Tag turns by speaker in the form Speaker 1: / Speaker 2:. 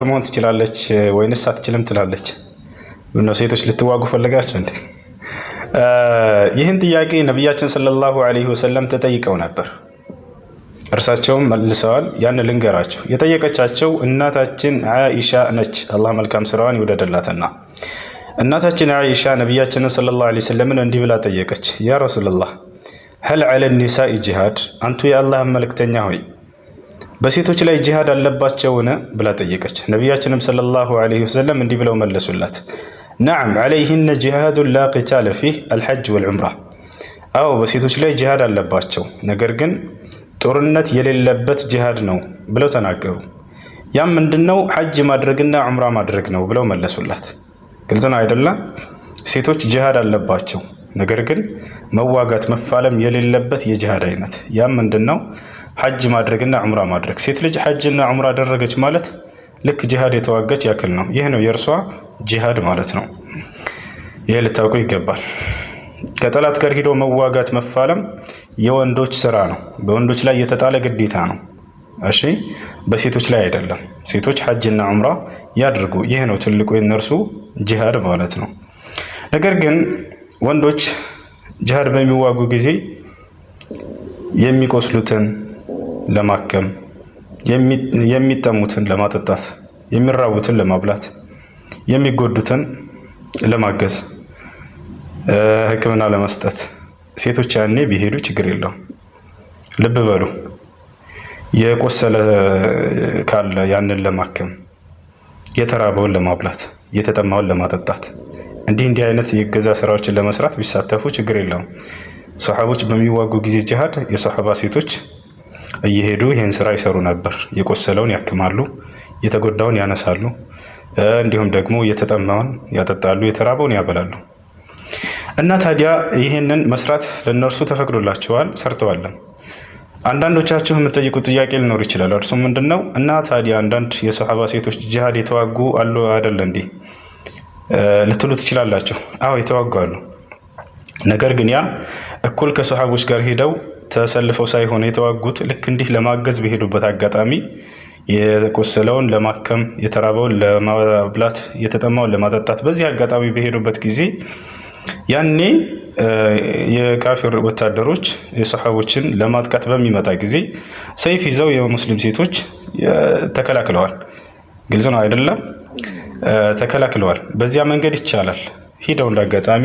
Speaker 1: መሆን ትችላለች ወይንስ አትችልም ትላለች? ምነው ሴቶች ልትዋጉ ፈልጋችሁ እንዴ? ይህን ጥያቄ ነቢያችን ሰለላሁ ዐለይሂ ወሰለም ተጠይቀው ነበር። እርሳቸውም መልሰዋል። ያን ልንገራቸው። የጠየቀቻቸው እናታችን ዓኢሻ ነች። አላህ መልካም ስራዋን ይውደድላትና እናታችን ዓኢሻ ነቢያችንን ሰለላሁ ዐለይሂ ወሰለምን እንዲህ ብላ ጠየቀች። ያ ረሱላላህ ሀል ዐለ ኒሳኢ ጂሃድ፣ አንቱ የአላህ መልእክተኛ ሆይ በሴቶች ላይ ጂሃድ አለባቸውን ብላ ጠየቀች። ነቢያችንም ሰለላሁ ዐለይሂ ወሰለም እንዲህ ብለው መለሱላት። ነዓም ዐለይሂነ ጂሃዱን ላ ቂታለ ፊህ አልሐጅ ወልዑምራ፣ አዎ በሴቶች ላይ ጂሃድ አለባቸው፣ ነገር ግን ጦርነት የሌለበት ጂሃድ ነው ብለው ተናገሩ። ያም ምንድነው? ሐጅ ማድረግና ዑምራ ማድረግ ነው ብለው መለሱላት። ግልጽ ነው አይደለም? ሴቶች ጂሃድ አለባቸው፣ ነገር ግን መዋጋት መፋለም የሌለበት የጂሃድ አይነት። ያም ምንድነው? ሐጅ ማድረግና ዑምራ ማድረግ። ሴት ልጅ ሐጅና ዑምራ አደረገች ማለት ልክ ጂሃድ የተዋጋች ያክል ነው። ይህ ነው የእርሷ ጂሃድ ማለት ነው። ይህ ልታውቁ ይገባል። ከጠላት ጋር ሂዶ መዋጋት መፋለም የወንዶች ስራ ነው። በወንዶች ላይ የተጣለ ግዴታ ነው። እሺ፣ በሴቶች ላይ አይደለም። ሴቶች ሐጅና ዑምራ ያድርጉ። ይህ ነው ትልቁ የነርሱ ጂሃድ ማለት ነው። ነገር ግን ወንዶች ጂሃድ በሚዋጉ ጊዜ የሚቆስሉትን ለማከም፣ የሚጠሙትን ለማጠጣት፣ የሚራቡትን ለማብላት፣ የሚጎዱትን ለማገዝ፣ ሕክምና ለመስጠት ሴቶች ያኔ ቢሄዱ ችግር የለውም። ልብ በሉ። የቆሰለ ካለ ያንን ለማከም፣ የተራበውን ለማብላት፣ የተጠማውን ለማጠጣት፣ እንዲህ አይነት የገዛ ስራዎችን ለመስራት ቢሳተፉ ችግር የለውም። ሰሃቦች በሚዋጉ ጊዜ ጂሃድ የሰሃባ ሴቶች እየሄዱ ይህን ስራ ይሰሩ ነበር። የቆሰለውን ያክማሉ፣ የተጎዳውን ያነሳሉ፣ እንዲሁም ደግሞ የተጠማውን ያጠጣሉ፣ የተራበውን ያበላሉ። እና ታዲያ ይህንን መስራት ለነርሱ ተፈቅዶላቸዋል፣ ሰርተዋለን። አንዳንዶቻችሁ የምትጠይቁት ጥያቄ ሊኖር ይችላል። እርሱም ምንድነው? እና ታዲያ አንዳንድ የሰሃባ ሴቶች ጂሃድ የተዋጉ አሉ አይደል እንዴ ልትሉ ትችላላችሁ። አዎ የተዋጉ አሉ። ነገር ግን ያ እኩል ከሰሃቦች ጋር ሄደው ተሰልፈው ሳይሆን የተዋጉት ልክ እንዲህ ለማገዝ በሄዱበት አጋጣሚ የቆሰለውን ለማከም፣ የተራበውን ለማብላት፣ የተጠማውን ለማጠጣት በዚህ አጋጣሚ በሄዱበት ጊዜ ያኔ የካፊር ወታደሮች የሰሃቦችን ለማጥቃት በሚመጣ ጊዜ ሰይፍ ይዘው የሙስሊም ሴቶች ተከላክለዋል። ግልጽ ነው አይደለም? ተከላክለዋል። በዚያ መንገድ ይቻላል። ሂደው እንዳጋጣሚ